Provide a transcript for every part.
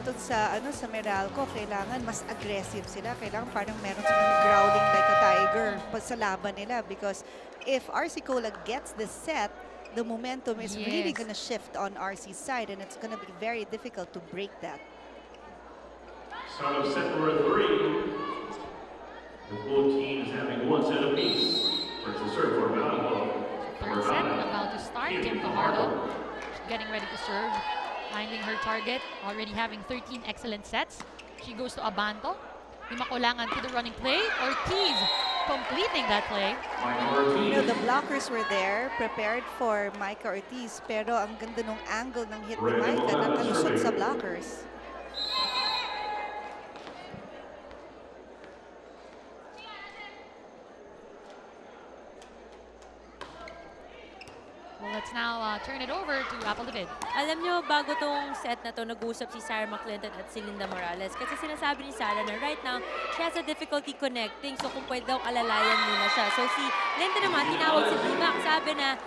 dun sa, sa Meralco, kailangan mas aggressive sila. Kailangan parang meron silang growling like a tiger sa laban nila because if RC Cola gets this set, the momentum is really gonna shift on RC's side and it's gonna be very difficult to break that. Start of set number 3. The both teams having one set apiece. First to serve for Malco. Third set about to start. Kim Fajardo getting ready to serve. Finding her target. Already having 13 excellent sets. She goes to Abanto. Di makulangan to the running play. Ortiz completing that play. You know, the blockers were there, prepared for Micah Ortiz, pero ang ganda ng angle ng hit ni Micah na kalusot sa blockers. Well, let's now turn it over to Apple David. Alam nyo, bago tong set na to, nag-uusap si Sarah McClinton at si Linda Morales. Kasi sinasabi ni Sarah na right now, she has a difficulty connecting. So kung pwede daw alalayan muna siya. So si Linda naman, tinawag si Dimac. Sabi na,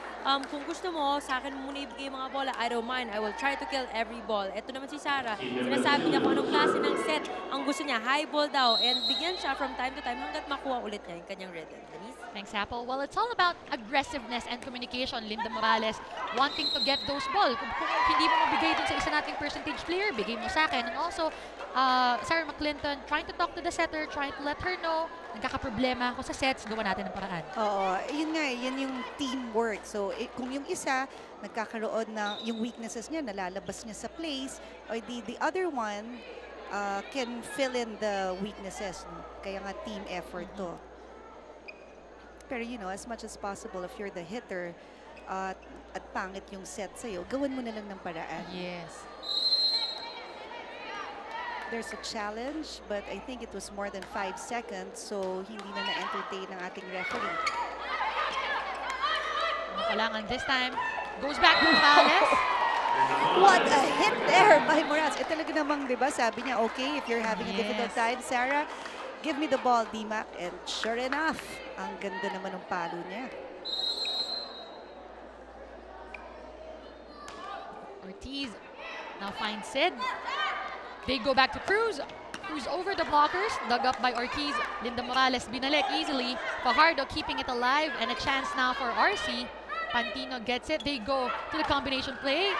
kung gusto mo, sa akin muna ibigay mga bola, I don't mind. I will try to kill every ball. Ito naman si Sarah, sinasabi niya kung anong klase ng set ang gusto niya. High ball daw. And bigyan siya from time to time hanggat makuha ulit niya yung kanyang rhythm. Denise? Thanks, Apple. Well, it's all about aggressiveness and communication. Linda Morales wanting to get those balls. Kung hindi mo mabigay dun sa isa nating percentage player, bigay mo sa akin. And also, Sarah McClinton trying to talk to the setter, trying to let her know nagkakaproblema ako sa sets, gawa natin ng paraan. Oo, yun nga, yun yung teamwork. So, kung yung isa, nagkakaroon ng yung weaknesses niya, nalalabas niya sa place, or the other one can fill in the weaknesses. Kaya nga team effort to. Pero you know, as much as possible, if you're the hitter at pangit yung set sa'yo, gawin mo na lang ng paraan. Yes. There's a challenge, but I think it was more than 5 seconds, so hindi na na-entertain ng ating referee. Makulangan this time. Goes back to Morales. What a hit there by Morales. Talaga namang, di ba, sabi niya, okay, if you're having a difficult time, Sarah, give me the ball, Dimac. And sure enough, ang ganda naman ng palo niya. Ortiz now finds Sid. They go back to Cruz. Cruz over the blockers. Dug up by Ortiz. Linda Morales binalik easily. Fajardo keeping it alive. And a chance now for RC. Pantino gets it. They go to the combination play.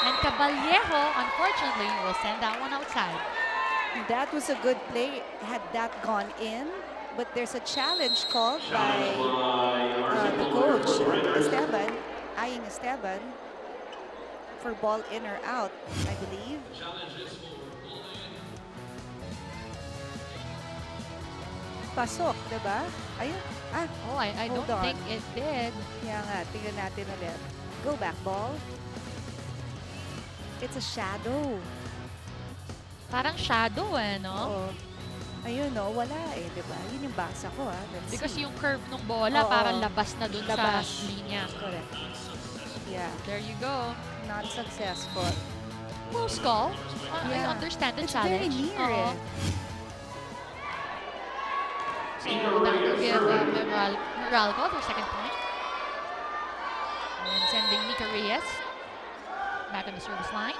And Caballejo, unfortunately, will send that one outside. That was a good play had that gone in. But there's a challenge called by the coach, Esteban, eyeing Esteban, for ball in or out, I believe. Pasok, diba? Ayun. Oh, I don't think it did. Kaya nga, tingnan natin ulit. Go back ball. It's a shadow. Parang shadow no? Oo. Ayun wala diba? Yun yung basa ko Because yung curve ng bola parang labas na dun sa linya. Correct. Yeah. There you go. Not successful. Close call. I understand the challenge. It's very near So that will give Meralco their second point. And sending Nika Reyes back on the service line.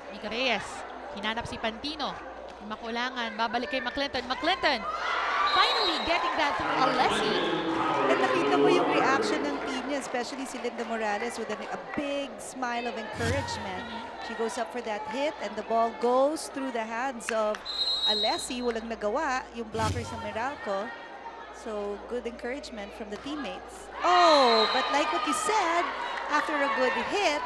Nika Reyes, hinanap si Pantino. Makulangan, babalik kay McClinton. McClinton finally getting that through Alessi. At nakita mo yung reaction ng team niya, especially si Linda Morales with a big smile of encouragement. She goes up for that hit and the ball goes through the hands of Alessi. Walang nagawa yung blockers ng Meralco. So, good encouragement from the teammates. Oh, but like what you said, after a good hit,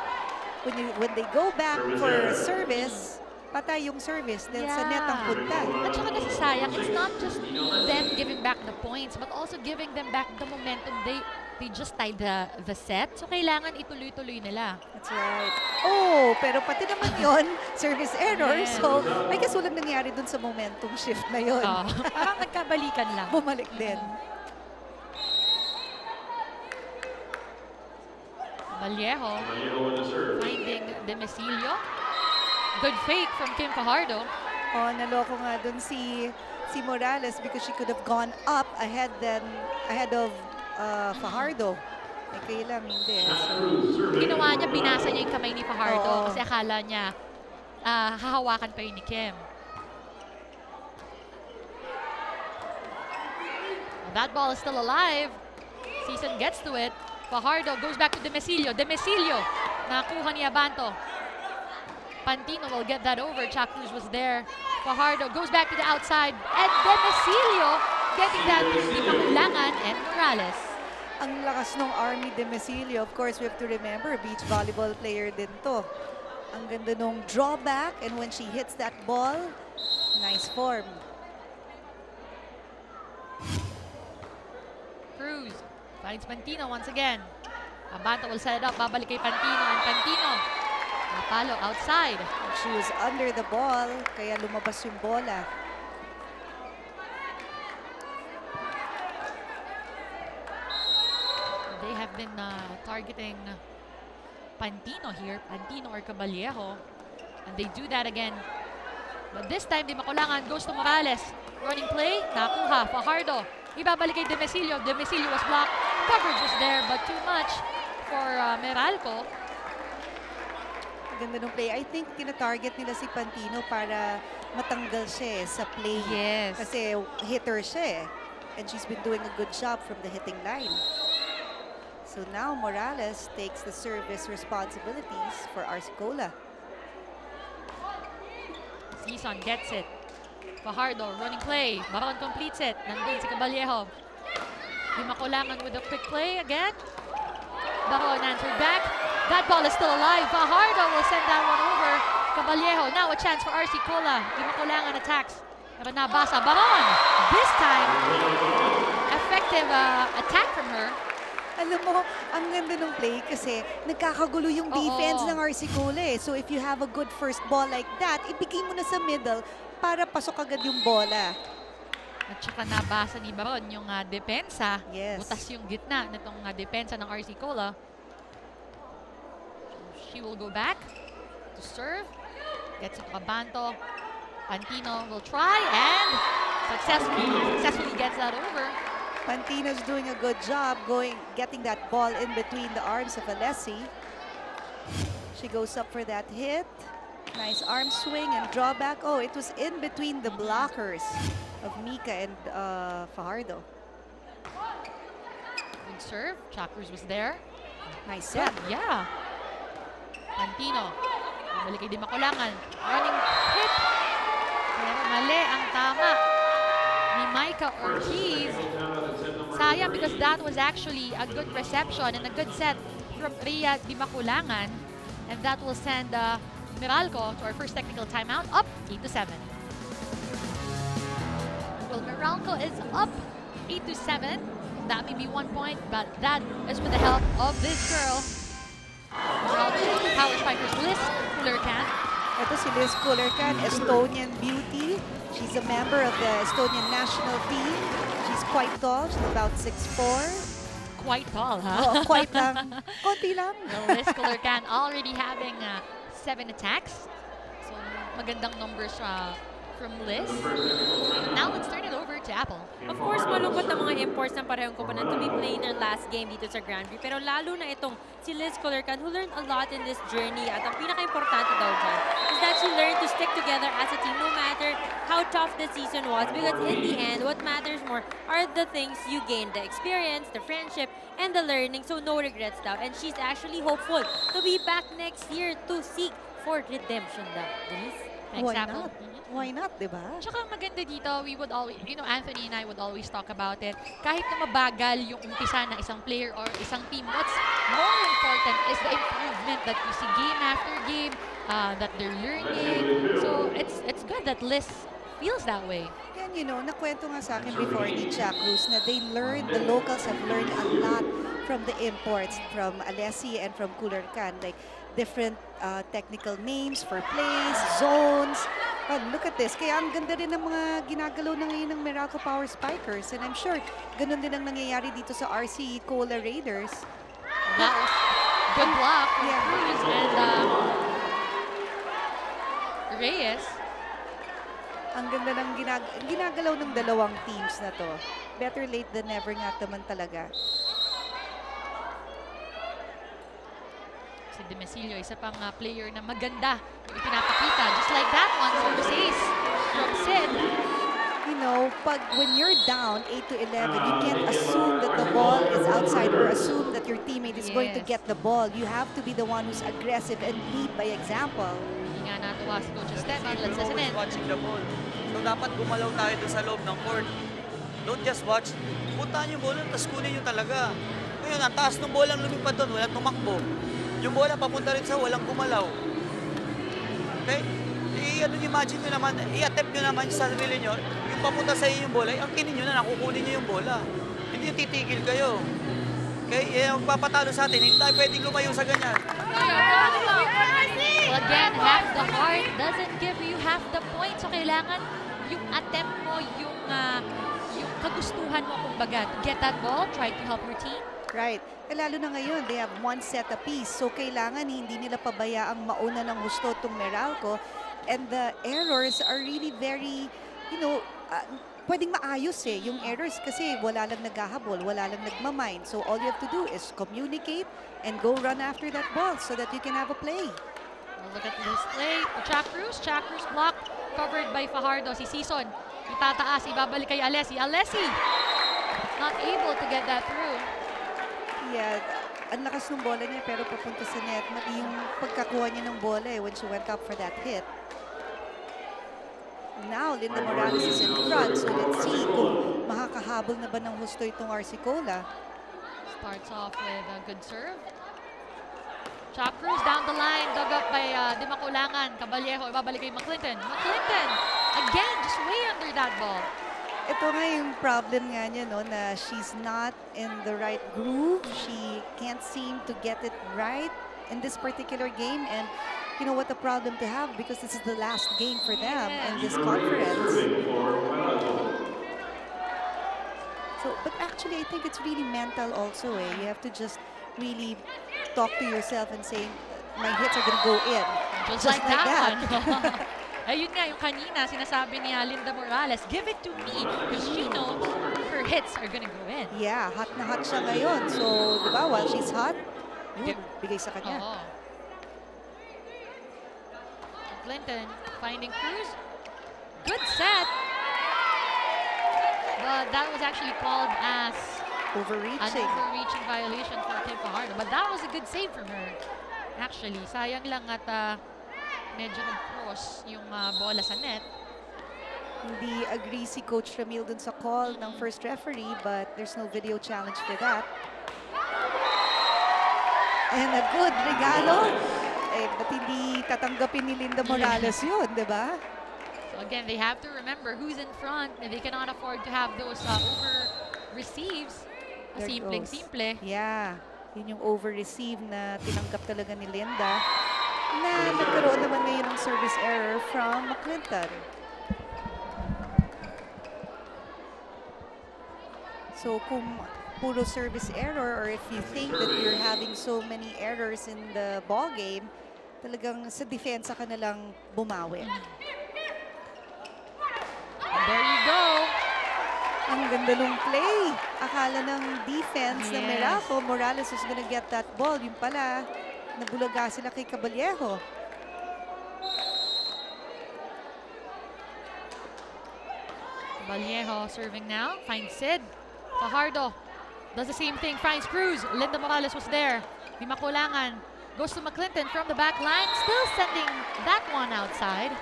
when they go back for service, patay yung service dahil sa net ang punta. At saka nasasayang, it's not just them giving back the points, but also giving them back the momentum. They just tied the set, so kailangan ituloy-tuloy nila. That's right. Oh, pero pati naman yon service error. So, I guess walang nangyari dun sa momentum shift na yon. Parang nagkabalikan lang. Bumalik din. Vallejo finding Demecilio. Good fake from Kim Fajardo. Oh, naloko nga dun si Morales because she could have gone up ahead of Fajardo. Eh, kailang hindi. Shot So, Cruz serving. Ginawa niya, binasa niya yung kamay ni Fajardo Oo. kasi akala niya hahawakan pa yun ni Kim. That ball is still alive. Season gets to it. Fajardo goes back to Demesilio. Demesilio, nakuha ni Abanto. Pantino will get that over. Chuck Cruz was there. Fajardo goes back to the outside. And Demesilio getting that di Makulangan and Morales. ang lakas ng Army Demesilio. Of course, we have to remember, beach volleyball player din to. Ang ganda nung drawback, and when she hits that ball, nice form. Cruz finds Pantino once again. Abanto will set it up. Babalik kay Pantino. And Pantino, napalo outside. She was under the ball, kaya lumabas yung bola. They have been targeting Pantino here. Pantino or Caballero. And they do that again. But this time, Di Makulangan goes to Morales. Running play, nakuha. Fajardo. Ibabalik kay Demesilio. Demesilio was blocked. Coverage was there, but too much for Meralco. Ganda nung play. I think tinatarget nila si Pantino para matanggal siya sa play. Yes. Kasi hitter siya eh. And she's been doing a good job from the hitting line. So now Morales takes the service responsibilities for Arsicola. Season gets it. Fajardo running play. Baron completes it. Nandun si Caballero. Di Makulangan with a quick play again. Baron answered back. That ball is still alive. Fajardo will send that one over. Caballero, now a chance for Arsicola. Di Makulangan attacks. Pero nabasa. Baron! This time, effective attack from her. Alam mo, ang ganda ng play kasi nagkakagulo yung defense ng Arsicola eh. So if you have a good first ball like that, ibigay mo na sa middle para pasok agad yung bola. At saka nabasa ni Baron yung depensa. Yes. Butas yung gitna nitong depensa ng Arsicola. She will go back to serve. Gets it to Abanto. Pantino will try and successfully gets that over. Pantino's doing a good job getting that ball in between the arms of Alessi. She goes up for that hit. Nice arm swing and drawback. Oh, it was in between the blockers of Mika and Fajardo. Good serve. Chuck Cruz was there. Nice set. Yeah. Pantino. Bumalik kay Di Makulangan. Running hit. Pero mali ang tama ni Micah Ortiz. Sayang because that was actually a good reception and a good set from Rhea Di Makulangan. And that will send Meralco to our first technical timeout up 8-7. Well, Meralco is up 8-7. That may be 1 point, but that is with the help of this girl. Meralco Power Spikers Liz Kullerkan. Ito si Liz Kullerkan, Estonian beauty. She's a member of the Estonian national team. She's quite tall. She's about 6'4". Quite tall, huh? Oh, quite lang. Konti lang. Well, Liz Kullerkan already having 7 attacks. So, magandang numbers from Liz. Now, let's turn it over to Apple. Of course, malungkot ang mga imports ng parehong koponan to be playing their last game dito sa Grand Prix. Pero lalo na itong si Liz Kullerkan, who learned a lot in this journey. At ang pinaka-importante daw dyan is that she learned to stick together as a team no matter how tough the season was. Because in the end, what matters more are the things you gain. The experience, the friendship, and the learning. So no regrets daw. And she's actually hopeful to be back next year to seek for redemption daw. Denise? Thanks, Why Apple. not? Why not, di ba? Tsaka maganda dito, we would always, Anthony and I would always talk about it. Kahit na mabagal yung umpisa na isang player or isang team, what's more important is the improvement that you see game after game, that they're learning. So it's good that Liz feels that way. Yan, nakwento nga sa akin before ni Chuck Cruz na the locals have learned a lot from the imports, from Alessi and from Kullerkan. Like, different technical names for plays, zones. Oh, look at this. Kaya ang ganda rin ng mga ginagalaw na ngayon ng Meralco Power Spikers. And I'm sure ganun din ang nangyayari dito sa Arsicola Raiders. That was good block from Cruz and Reyes. Ang ganda ng ginagalaw ng dalawang teams na to. Better late than never nga naman talaga. Si Demesilio, isa pang player na maganda yung ipinapakita. Just like that one, service ace from Sid. You know, when you're down 8 to 11, you can't assume that the ball is outside or assume that your teammate is going to Yes. get the ball. You have to be the one who's aggressive and lead by example. Hindi nga natuwa si Coach Esteban. Let's listen in. Watching the ball. So dapat gumalaw tayo doon sa loob ng court. Don't just watch. Puntahan yung bola, tapos kunin nyo talaga. Ngayon, ang taas ng bola lumipad doon, walang tumakbo. Yung bola papunta rin sa walang gumalaw. Okay? Imagine nyo naman, i-attempt nyo naman sa sarili nyo, yung papunta sa inyo yung bola, ang kinin nyo na, nakukunin nyo yung bola. Hindi yung titigil kayo. Okay? Yan ang magpapatalo sa atin. Hindi tayo pwedeng lumayo sa ganyan. Well, again, half the heart doesn't give you half the point. So, kailangan yung attempt mo, yung kagustuhan mo, kumbaga, to get that ball, try to help your team. Right. Lalo na ngayon, they have one set apiece. So, kailangan hindi nila pabayaang mauna ng gusto itong Meralco. And the errors are really very, you know, pwedeng maayos eh. Yung errors kasi wala lang naghahabol, wala lang nagmamind. So, all you have to do is communicate and go run after that ball so that you can have a play. Well, look at this play. Jack Cruz block covered by Fajardo. Si Sison, itataas, ibabalik kay Alessi. Alessi, not able to get that through. Yeah, ang lakas ng bola niya pero papunta sa net. Mali yung pagkakuha niya ng bola when she went up for that hit. Now, Linda Morales is in front. So let's see kung makakahabol na ba ng husto itong Arcicola. Starts off with a good serve. Chop Cruz down the line, dug up by Di Maculangan. Caballejo, ibabalik kay McClinton. McClinton, again, just way under that ball. Ito nga yung problem nga niya, no, na she's not in the right groove. She can't seem to get it right in this particular game. And you know what the problem to have because this is the last game for them in this conference. So, but actually, I think it's really mental also. You have to just really talk to yourself and say, my hits are gonna go in. Just like that one. Ayun nga, yung kanina, sinasabi ni Linda Morales, give it to me because she knows her hits are gonna go in. Yeah, hot na hot siya ngayon. So, di ba, while she's hot, yun, bigay sa kanya. Oo. Clinton finding Cruz. Good set. But that was actually called as an Overreaching. overreaching violation for Kim Fajardo. But that was a good save from her. Actually, sayang lang at medyo nag-cross yung bola sa net. Hindi agree si Coach Ramil dun sa call ng first referee, but there's no video challenge for that. And a good regalo. Eh, ba't hindi tatanggapin ni Linda Morales yun, di ba? So again, they have to remember who's in front. They cannot afford to have those over-receives. There Simpleng-simple. Yeah, yun yung over-receive na tinanggap talaga ni Linda. Na nagkaroon naman ngayon ng service error from McClinton. So kung puro service error or if you think that you're having so many errors in the ball game, talagang sa depensa ka na lang bumawi. And there you go. Ang ganda nung play. Akala ng defense na Yes. Meralco, Morales was gonna get that ball. Yung pala, nabulaga sila kay Caballejo. Vallejo serving now. Finds Sid. Fajardo does the same thing. Finds Cruz. Linda Morales was there. Di Maculangan goes to McClinton from the back line. Still sending that one outside.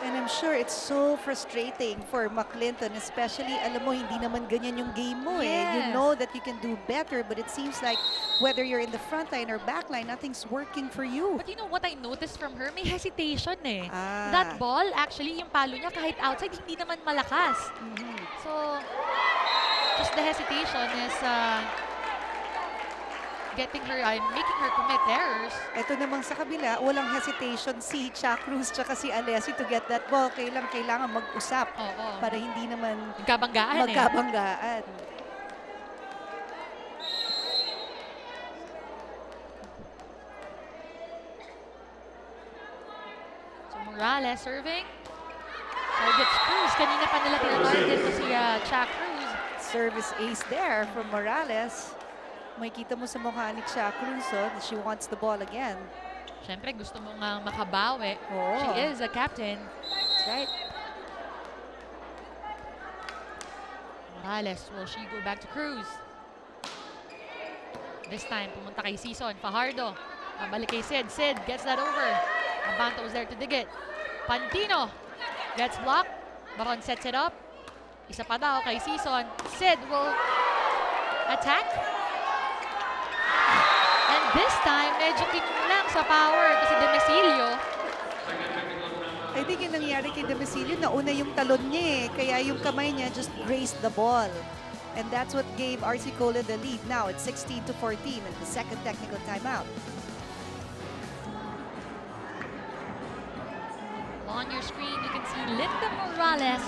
And I'm sure it's so frustrating for McClinton, especially, alam mo, hindi naman ganyan yung game mo eh. You Yes. know that you can do better, but it seems like whether you're in the front line or back line, nothing's working for you. But you know what I noticed from her? May hesitation eh. Ah. That ball, actually, yung palo niya kahit outside, hindi naman malakas. Mhm. So, just the hesitation is getting her, making her commit errors. Ito namang sa kabila, walang hesitation si Jack Cruz tsaka si Alessi to get that ball. Kailangan mag-usap Oo. para hindi naman Magkabanggaan eh. magkabanggaan. So Morales serving. Targets Cruz. Kanina pa nila tinatarget to si Jack Cruz. Service ace there from Morales. Makikita mo sa mukha ni Cha Cruz, that she wants the ball again. Siyempre, gusto mo nga makabawi. Oo. She is a captain. That's right. Morales, will she go back to Cruz? This time, pumunta kay Season. Fajardo. Pabalik kay Sid. Sid gets that over. Abanto was there to dig it. Pantino gets blocked. Baron sets it up. Isa pa daw kay Season. Sid will attack. And this time, medyo lang sa power kasi Demesilio. I think yung nangyari kay Demesilio, nauna yung talon niya eh. Kaya yung kamay niya just grazed the ball. And that's what gave RC Cola the lead. Now it's 16-14 in the second technical timeout. On your screen, you can see Linda Morales,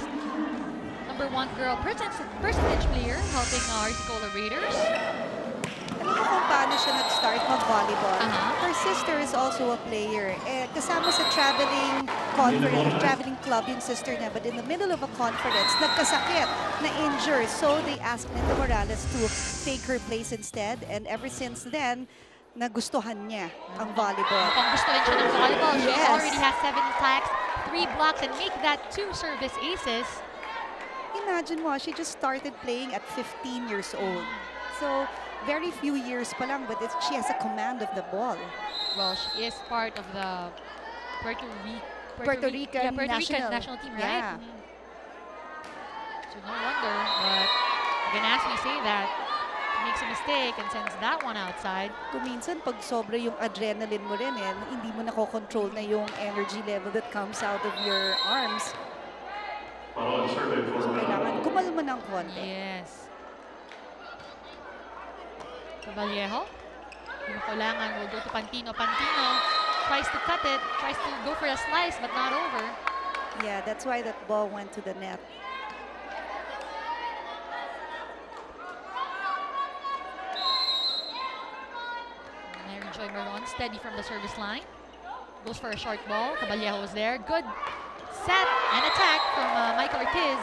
#1 girl percentage player, helping RC Cola Raiders. Alam mo kung paano siya nag-start mag-volleyball? Uh-huh. Her sister is also a player. Kasama sa traveling conference, traveling club yung sister niya. But in the middle of a conference, nagkasakit, na-injure. So they asked Linda Morales to take her place instead. And ever since then, nagustuhan niya ang volleyball. Mukhang gusto rin siya ng volleyball. She Yes. already has 7 attacks, 3 blocks, and make that 2 service aces. Imagine mo, she just started playing at 15 years old. So, very few years pa lang, but she has a command of the ball. Well, she is part of the Puerto Rican Rican national. national team, right? Yeah. So no wonder, but Ganassi say that he makes a mistake and sends that one outside. Kung minsan, pag sobra yung adrenaline mo rin, hindi mo nakokontrol na yung energy level that comes out of your arms. Follow and survey for So, kailangan kumalma ng konti. Yes. Caballejo. Kulangan will go to Pantino. Pantino tries to cut it, tries to go for a slice, but not over. Yeah, that's why that ball went to the net. Mary Joy Maron, steady from the service line. Goes for a short ball. Caballejo was there. Good set and attack from Michael Ortiz.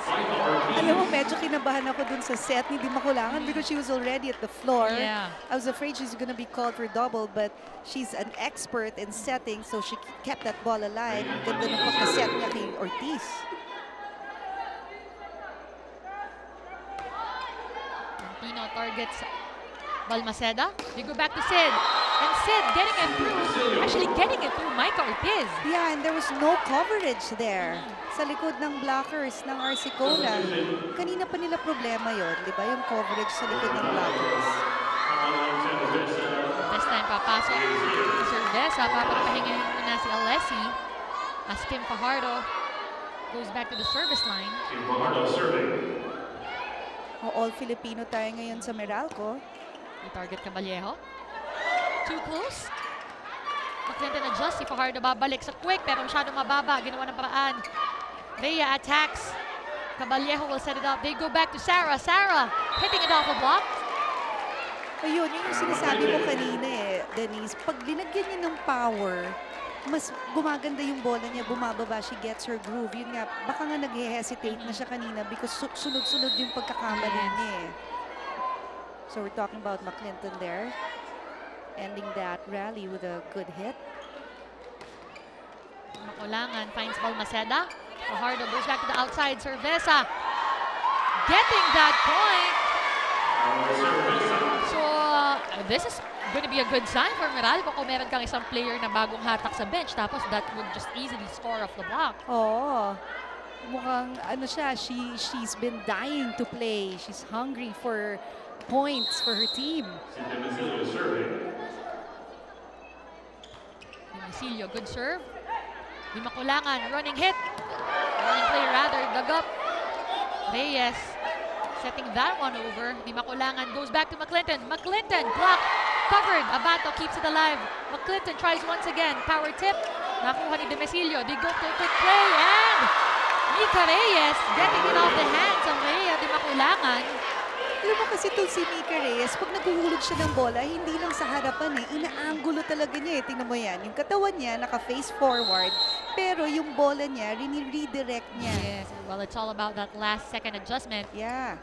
Alam mo, medyo kinabahan ako dun sa set ni Di Makulangan because she was already at the floor. Yeah. I was afraid she's gonna be called for double, but she's an expert in setting, so she kept that ball alive. Ang ganda ng pagkaset niya kay Ortiz. Pantino targets Balmaceda. They go back to Sid. And Sid getting it through, actually getting it through Michael Ortiz. Yeah, and there was no coverage there sa likod ng blockers ng RC Cola. Kanina pa nila problema yon, di ba? Yung coverage sa likod ng blockers. This time papasok si Cerveza. Papagpahingin muna si Alessi as Kim Fajardo goes back to the service line. Fajardo survey. All Filipino tayo ngayon sa Meralco. They target Caballejo. Too close. McClinton adjusts. Si Fajardo babalik sa quick pero masyadong mababa. Ginawa ng paraan. Rhea attacks. Caballejo will set it up. They go back to Sarah. Sarah hitting it off a block. Ayun, yun yung sinasabi mo kanina Denise. Pag binagyan niya ng power, mas gumaganda yung bola niya, bumababa, she gets her groove. Yun nga, baka nga nag-hesitate na siya kanina because sunod-sunod yung pagkakamali niya So we're talking about McClinton there. Ending that rally with a good hit. Makulangan finds Balmaceda. Fajardo goes back to the outside. Cerveza getting that point. So this is going to be a good sign for Meralco kung meron kang isang player na bagong hatak sa bench tapos that would just easily score off the block. Oo. Mukhang ano siya, she's been dying to play. She's hungry for points for her team. Demesilio, good serve. Di Makulangan, running hit. Running play rather, dug up. Reyes setting that one over. Di Makulangan goes back to McClinton. McClinton blocked, covered. Abato keeps it alive. McClinton tries once again. Power tip. Nakuha ni Demesilio. They go to a quick play and Mika Reyes getting it off the hands of Rhea Di Makulangan. Alam mo kasi itong si Mika Reyes, pag naguhulog siya ng bola, hindi lang sa harapan inaanggulo talaga niya Tingnan mo yan. Yung katawan niya, naka-face forward, pero yung bola niya, redirect niya. Yes, well, it's all about that last second adjustment. Yeah.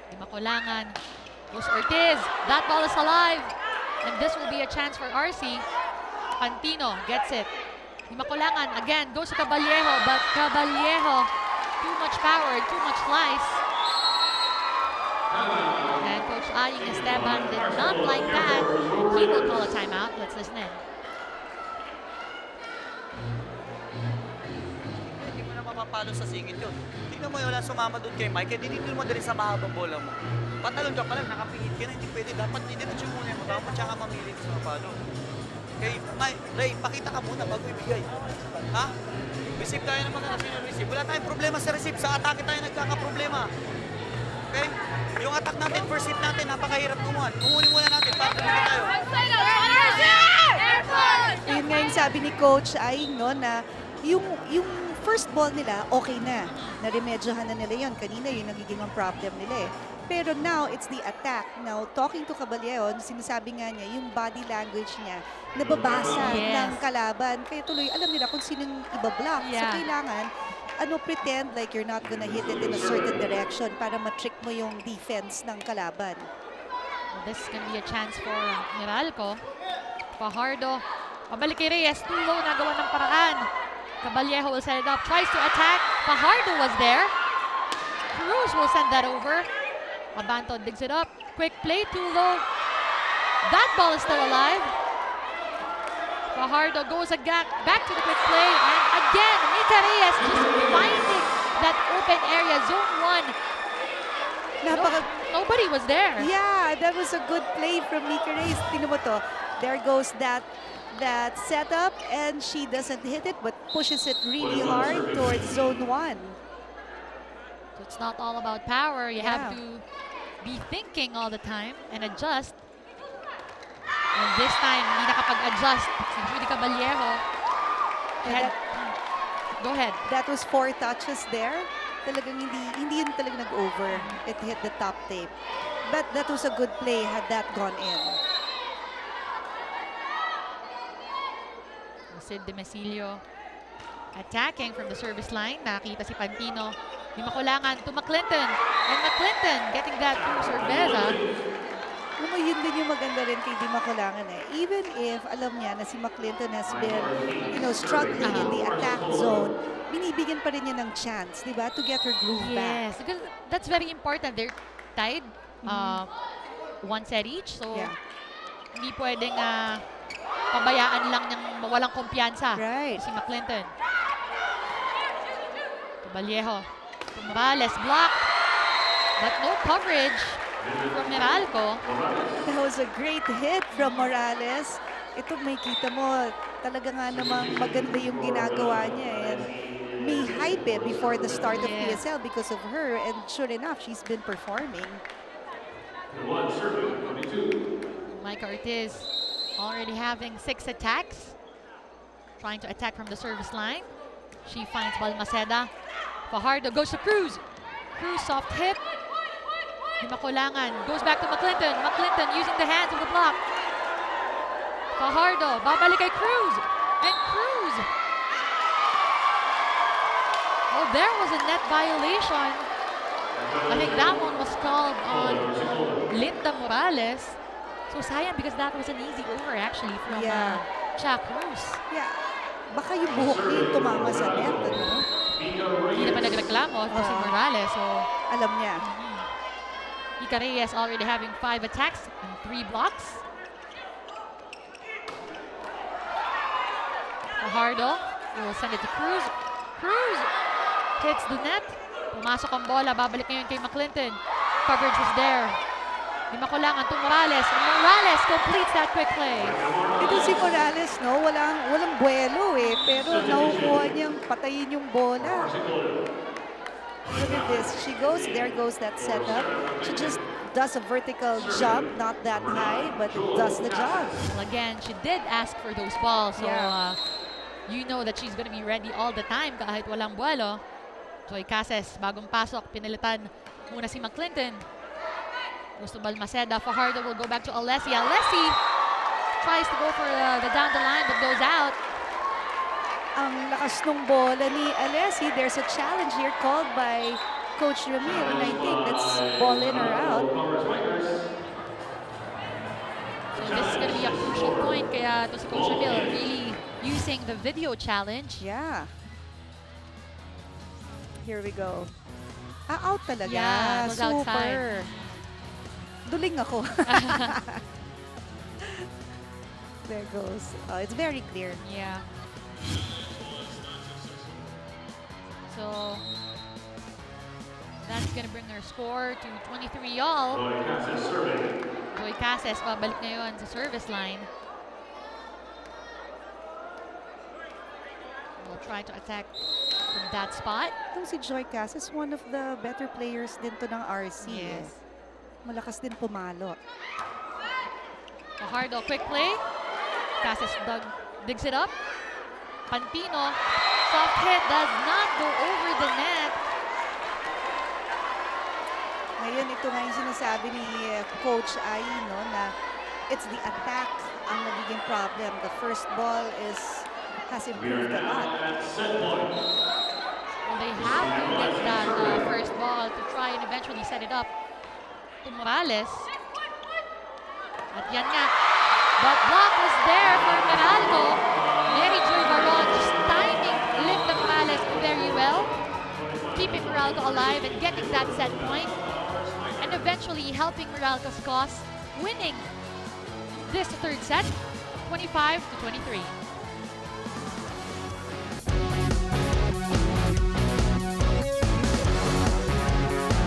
Di Makulangan Goes Ortiz. That ball is alive. And this will be a chance for RC. Pantino gets it. Di makulangan. Again, goes to Caballejo. But Caballejo, too much power, too much slice. And Coach Aying Esteban did not like that. He will call a timeout. Let's listen in. Hindi mo na mapapalo sa singit yun. Tingnan mo yung wala sumama doon kay Mike, dinitil mo din sa mahabang bola mo. Patalon ka pa lang, nakapingit ka na, hindi pwede. Dapat dinatsyong muna yung mga mo, tsaka mamili sa mapalo. Okay, Ray, pakita ka muna bago ibigay. Ha? Receive tayo ng maganda, sino receive? Wala tayong problema sa receive, sa atake tayo nagkakaproblema. Okay? Yung attack natin, first hit natin, napakahirap kumuhan. Kumunin muna natin, para tayo. Yun nga yung sabi ni Coach Aying, no, na yung first ball nila, okay na. Naremedyohan na nila yun. Kanina yun nagiging ang problem nila eh. Pero now, it's the attack. Now, talking to Caballejo, sinasabi nga niya, yung body language niya, nababasa ng kalaban. Kaya tuloy, alam nila kung sinong ibablock. So, kailangan, pretend like you're not gonna hit it in a certain direction para matrick mo yung defense ng kalaban. Well, this can be a chance for Meralco. Fajardo. Pabalik kay Reyes. Too low, nagawa ng paraan. Caballejo will set it up. Tries to attack. Fajardo was there. Cruz will send that over. Abanto digs it up. Quick play, too low. That ball is still alive. Fajardo goes again, back to the quick play. And again, Mika Reyes just finding that open area, zone 1. Nobody was there. Yeah, that was a good play from Mika Reyes. Tingnan mo to. There goes that setup, and she doesn't hit it, but pushes it really hard towards zone 1. So it's not all about power. You have to be thinking all the time and adjust. And this time, hindi nakapag-adjust si Judy Caballejo. Go ahead. That was 4 touches there. Talagang hindi yun talaga nag-over. It hit the top tape. But that was a good play had that gone in. Sid Demesilio attacking from the service line. Nakita si Pantino. Di makulangan to McClinton. And McClinton getting that through Cerveza. Alam mo, yun din yung maganda rin kay Di Makulangan eh. Even if alam niya na si McClinton has been, struggling in the attack zone, binibigyan pa rin niya ng chance, di ba, to get her groove back. Yes, because that's very important. They're tied, 1 set each. So, hindi pwedeng pabayaan lang ng walang kumpiyansa si McClinton. Caballejo. Morales blocked. But no coverage from Meralco. That was a great hit from Morales. Ito may kita mo, talaga nga namang maganda yung ginagawa niya. And may hype before the start of PSL because of her. And sure enough, she's been performing. Micah Ortiz already having 6 attacks. Trying to attack from the service line. She finds Balmaceda. Fajardo goes to Cruz. Cruz soft hit. Di makulangan. Goes back to McClinton. McClinton using the hands of the block. Fajardo. Babalik kay Cruz. And Cruz. Oh, there was a net violation. I think that one was called on Linda Morales. So sayang because that was an easy over actually from Cha Cruz. Yeah. Baka yung buhok niya yung tumama sa net. Hindi naman nagreklamo si Morales. So alam niya. Mika Reyes already having 5 attacks and 3 blocks. Fajardo will send it to Cruz. Cruz hits the net. Pumasok ang bola. Babalik ngayon kay McClinton. Coverage was there. Di makulangan to Morales. And Morales completes that quick play. Ito si Morales, no? Walang buwelo eh. Pero nakukuha niyang patayin yung bola. Look at this. There goes that setup. She just does a vertical jump, not that high, but it does the job. Well, again, she did ask for those balls. So, you know that she's going to be ready all the time kahit walang buwelo. Joy Cases, bagong pasok, pinilitan muna si McClinton. Goes to Balmaceda. Fajardo will go back to Alessi. Alessi tries to go for the down the line but goes out. Ang lakas nung bola ni Alessi. There's a challenge here called by Coach Ramil, and I think that's ball in or out. be a crucial point. Kaya to si Coach Emil really using the video challenge. Yeah. Here we go. Out talaga. Yeah, it was Super. outside. Duling ako. There goes. Oh, it's very clear. Yeah. So that's gonna bring our score to 23 all. Roy Casas serving. Joy Cases pabalik ngayon sa service line. We'll try to attack from that spot. Itong si Joy Cass is one of the better players din to ng RC. Yes. Malakas din pumalo. Fajardo, quick play. Cases digs it up. Pantino, soft hit, does not go over the net. Ngayon, ito nga yung sinasabi ni Coach Ai, no, na it's the attack ang nagiging problem. The first ball has We are improved a lot. now at set point. Well, they have to get that first ball to try and eventually set it up to Morales. At yan nga. But block was there for Meralco. Mary Joy Baron just timing Linda Morales very well. Keeping Meralco alive and getting that set point. And eventually helping Meralco's cause winning this third set, 25-23.